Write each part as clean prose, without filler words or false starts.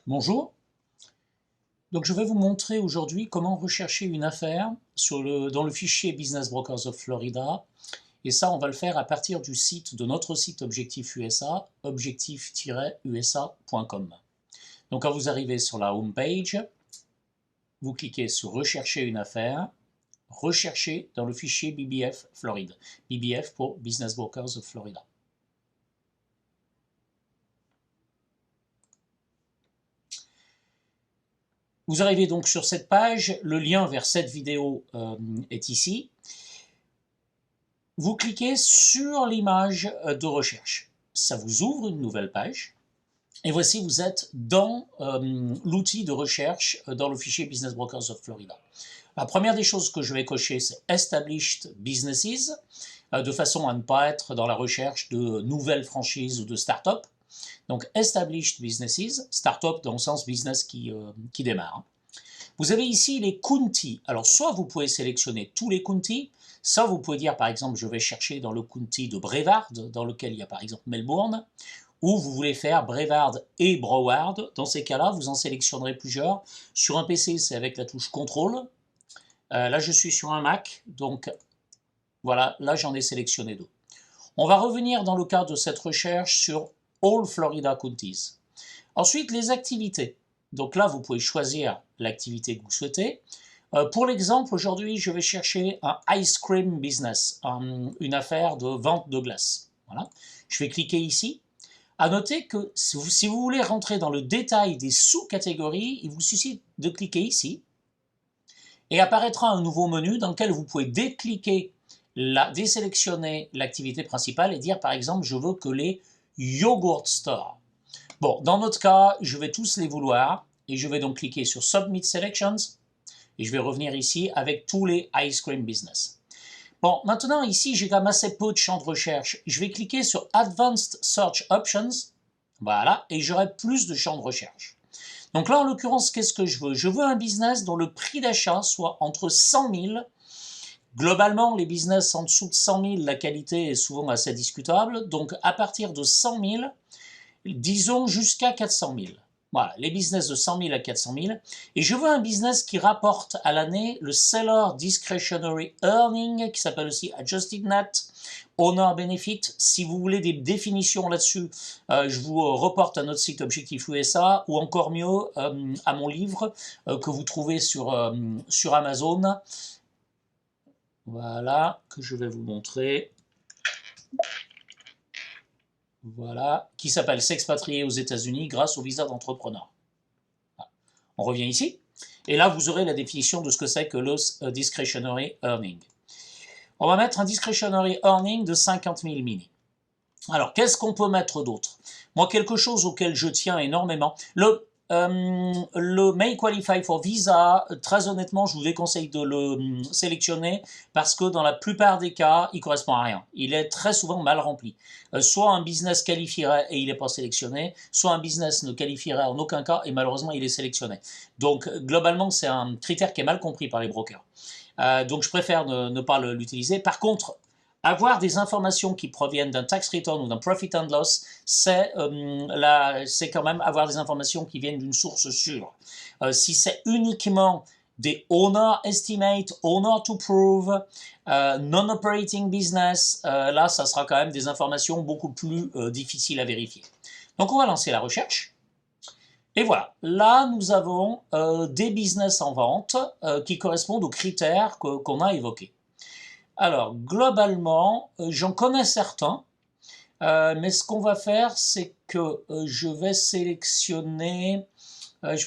Bonjour, donc je vais vous montrer aujourd'hui comment rechercher une affaire dans le fichier Business Brokers of Florida, et ça on va le faire à partir du site de notre site Objectif USA, objectif-usa.com. Donc quand vous arrivez sur la home page, vous cliquez sur rechercher une affaire, rechercher dans le fichier BBF Florida, BBF pour Business Brokers of Florida. Vous arrivez donc sur cette page, le lien vers cette vidéo est ici. Vous cliquez sur l'image de recherche. Ça vous ouvre une nouvelle page. Et voici, vous êtes dans l'outil de recherche dans le fichier Business Brokers of Florida. La première des choses que je vais cocher, c'est Established Businesses, de façon à ne pas être dans la recherche de nouvelles franchises ou de start-up. Donc, Established Businesses, start-up dans le sens business qui démarre. Vous avez ici les counties. Alors, soit vous pouvez sélectionner tous les counties, soit vous pouvez dire, par exemple, je vais chercher dans le county de Brevard, dans lequel il y a par exemple Melbourne, ou vous voulez faire Brevard et Broward. Dans ces cas-là, vous en sélectionnerez plusieurs. Sur un PC, c'est avec la touche CTRL. Là, je suis sur un Mac, donc voilà, là, j'en ai sélectionné deux. On va revenir dans le cadre de cette recherche sur All Florida Counties. Ensuite, les activités. Donc là, vous pouvez choisir l'activité que vous souhaitez. Pour l'exemple, aujourd'hui, je vais chercher un ice cream business, une affaire de vente de glace. Voilà. Je vais cliquer ici. À noter que si vous voulez rentrer dans le détail des sous-catégories, il vous suffit de cliquer ici. Et apparaîtra un nouveau menu dans lequel vous pouvez désélectionner l'activité principale et dire, par exemple, je veux que les yogurt stores. Bon, dans notre cas, je vais tous les vouloir et je vais donc cliquer sur Submit Selections et je vais revenir ici avec tous les ice cream business. Bon, maintenant ici, j'ai quand même assez peu de champs de recherche. Je vais cliquer sur Advanced Search Options, voilà, et j'aurai plus de champs de recherche. Donc là, en l'occurrence, qu'est-ce que je veux? Je veux un business dont le prix d'achat soit entre 100 000. Globalement, les business en dessous de 100 000, la qualité est souvent assez discutable. Donc à partir de 100 000, disons jusqu'à 400 000. Voilà, les business de 100 000 à 400 000. Et je veux un business qui rapporte à l'année le Seller Discretionary Earning, qui s'appelle aussi Adjusted Net, Owner Benefit. Si vous voulez des définitions là-dessus, je vous reporte à notre site Objectif USA, ou encore mieux, à mon livre que vous trouvez sur Amazon. Voilà, que je vais vous montrer. Voilà, qui s'appelle S'expatrier aux États-Unis grâce au visa d'entrepreneur. Voilà. On revient ici, et là vous aurez la définition de ce que c'est que le discretionary earning. On va mettre un discretionary earning de 50 000 mini. Alors, qu'est-ce qu'on peut mettre d'autre? Moi, quelque chose auquel je tiens énormément, le May Qualify for Visa, très honnêtement, je vous déconseille de le sélectionner parce que dans la plupart des cas, il ne correspond à rien. Il est très souvent mal rempli. Soit un business qualifierait et il n'est pas sélectionné, soit un business ne qualifierait en aucun cas et malheureusement il est sélectionné. Donc globalement, c'est un critère qui est mal compris par les brokers. Donc je préfère ne pas l'utiliser. Par contre, avoir des informations qui proviennent d'un tax return ou d'un profit and loss, c'est quand même avoir des informations qui viennent d'une source sûre. Si c'est uniquement des owner estimate, owner to prove, non-operating business, là, ça sera quand même des informations beaucoup plus difficiles à vérifier. Donc, on va lancer la recherche. Et voilà, là, nous avons des business en vente qui correspondent aux critères qu'on a évoqués. Alors, globalement, j'en connais certains, mais ce qu'on va faire, c'est que je vais en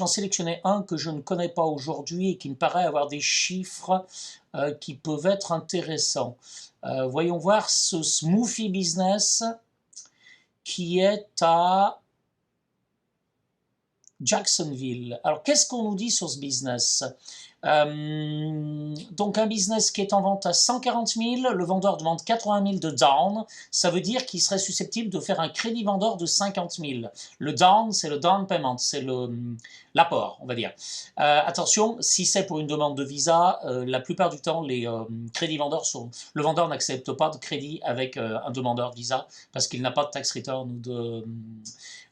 sélectionner un que je ne connais pas aujourd'hui et qui me paraît avoir des chiffres qui peuvent être intéressants. Voyons voir ce Smoothie Business qui est à Jacksonville. Alors, qu'est-ce qu'on nous dit sur ce business? Donc un business qui est en vente à 140 000, le vendeur demande 80 000 de down, ça veut dire qu'il serait susceptible de faire un crédit vendeur de 50 000. Le down, c'est le down payment, c'est l'apport, on va dire. Attention, si c'est pour une demande de visa, la plupart du temps, les crédits vendeurs le vendeur n'accepte pas de crédit avec un demandeur de visa parce qu'il n'a pas de tax return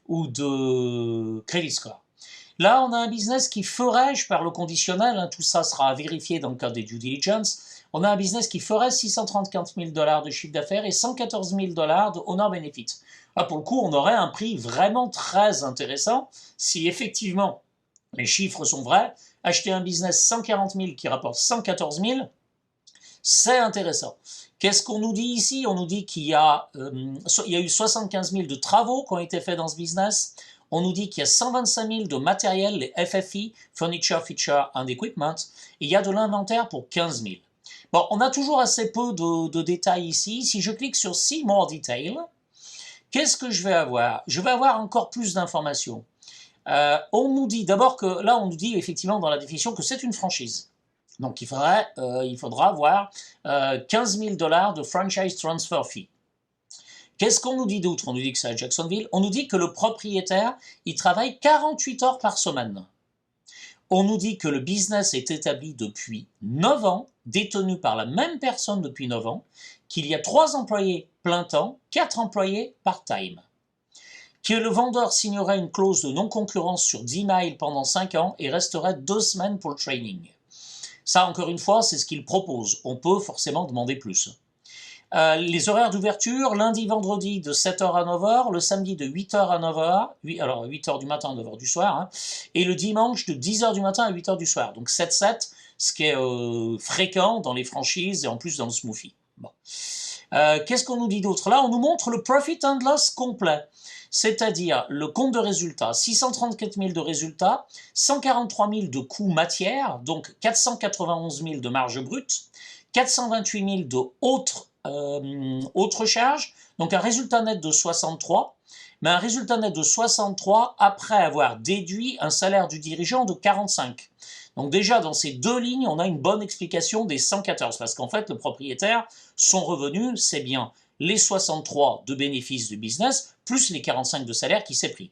ou de credit score. Là, on a un business qui ferait, je parle au conditionnel, hein, tout ça sera vérifié dans le cadre des due diligence, on a un business qui ferait 634 000 $ de chiffre d'affaires et 114 000 $ de honor benefit. Là, pour le coup, on aurait un prix vraiment très intéressant si effectivement les chiffres sont vrais. Acheter un business 140 000 qui rapporte 114 000, c'est intéressant. Qu'est-ce qu'on nous dit ici? On nous dit qu'il y a eu 75 000 de travaux qui ont été faits dans ce business. On nous dit qu'il y a 125 000 de matériel, les FFI, Furniture, Feature and Equipment, et il y a de l'inventaire pour 15 000. Bon, on a toujours assez peu de détails ici. Si je clique sur See More Detail, qu'est-ce que je vais avoir? Je vais avoir encore plus d'informations. On nous dit d'abord que, là on nous dit effectivement dans la définition que c'est une franchise. Donc il faudra avoir 15 000 $ de franchise transfer fee. Qu'est-ce qu'on nous dit d'autre? On nous dit que c'est à Jacksonville. On nous dit que le propriétaire, il travaille 48 heures par semaine. On nous dit que le business est établi depuis 9 ans, détenu par la même personne depuis 9 ans, qu'il y a 3 employés plein temps, 4 employés part-time. Que le vendeur signerait une clause de non-concurrence sur 10 mails pendant 5 ans et resterait 2 semaines pour le training. Ça, encore une fois, c'est ce qu'il propose. On peut forcément demander plus. Les horaires d'ouverture, lundi, vendredi de 7h à 9h, le samedi de 8h à 9h, alors 8h du matin à 9h du soir, hein, et le dimanche de 10h du matin à 8h du soir. Donc 7-7, ce qui est fréquent dans les franchises et en plus dans le smoothie. Bon. Qu'est-ce qu'on nous dit d'autre? Là, on nous montre le profit and loss complet, c'est-à-dire le compte de résultats, 634 000 de résultats, 143 000 de coûts matières, donc 491 000 de marge brute, 428 000 de autres charges, donc un résultat net de 63, mais un résultat net de 63 après avoir déduit un salaire du dirigeant de 45. Donc déjà, dans ces deux lignes, on a une bonne explication des 114, parce qu'en fait, le propriétaire, son revenu, c'est bien les 63 de bénéfices du business, plus les 45 de salaire qui s'est pris.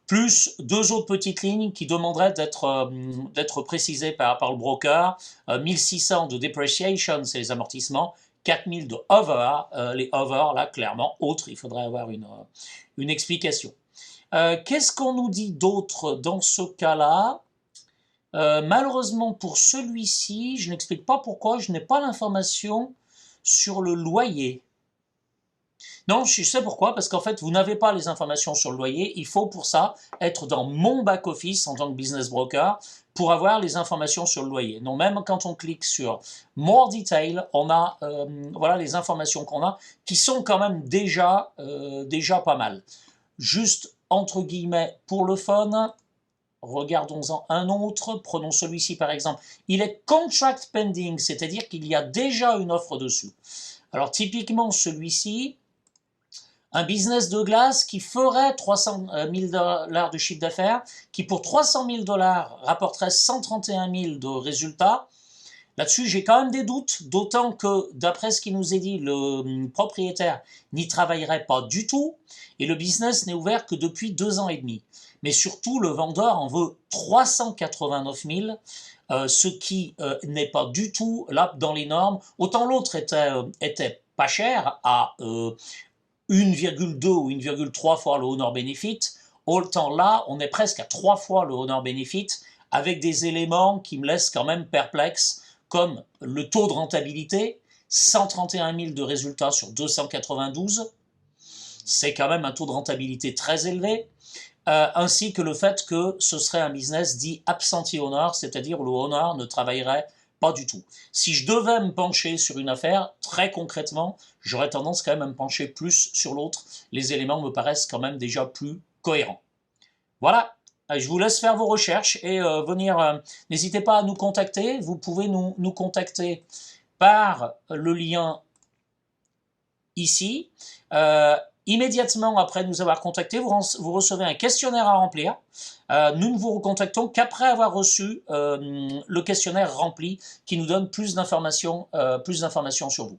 Plus 2 autres petites lignes qui demanderaient d'être précisées par le broker, 1600 de depreciation, c'est les amortissements, 4000 de over, les over, là, clairement, autres, il faudrait avoir une explication. Qu'est-ce qu'on nous dit d'autre dans ce cas-là? Malheureusement, pour celui-ci, je n'explique pas pourquoi, je n'ai pas l'information sur le loyer. Non, je sais pourquoi, parce qu'en fait, vous n'avez pas les informations sur le loyer. Il faut pour ça être dans mon back-office en tant que business broker pour avoir les informations sur le loyer. Donc même quand on clique sur More Detail, on a voilà les informations qu'on a, qui sont quand même déjà pas mal. Juste entre guillemets pour le fun, regardons-en un autre, prenons celui-ci par exemple. Il est contract pending, c'est-à-dire qu'il y a déjà une offre dessus. Alors typiquement celui-ci, un business de glace qui ferait 300 000 $ de chiffre d'affaires, qui pour 300 000 $ rapporterait 131 000 de résultats. Là-dessus, j'ai quand même des doutes, d'autant que, d'après ce qui nous est dit, le propriétaire n'y travaillerait pas du tout, et le business n'est ouvert que depuis 2 ans et demi. Mais surtout, le vendeur en veut 389 000, ce qui n'est pas du tout là dans les normes. Autant l'autre était pas cher, à 1,2 ou 1,3 fois le honor benefit, autant là, on est presque à 3 fois le honor benefit, avec des éléments qui me laissent quand même perplexe, comme le taux de rentabilité, 131 000 de résultats sur 292, c'est quand même un taux de rentabilité très élevé, ainsi que le fait que ce serait un business dit absentee owner, c'est-à-dire où le owner ne travaillerait pas du tout. Si je devais me pencher sur une affaire, très concrètement, j'aurais tendance quand même à me pencher plus sur l'autre. Les éléments me paraissent quand même déjà plus cohérents. Voilà, je vous laisse faire vos recherches et venir. N'hésitez pas à nous contacter. Vous pouvez nous contacter par le lien ici. Immédiatement après nous avoir contacté, vous recevez un questionnaire à remplir. Nous ne vous recontactons qu'après avoir reçu le questionnaire rempli qui nous donne plus d'informations sur vous.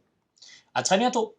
À très bientôt.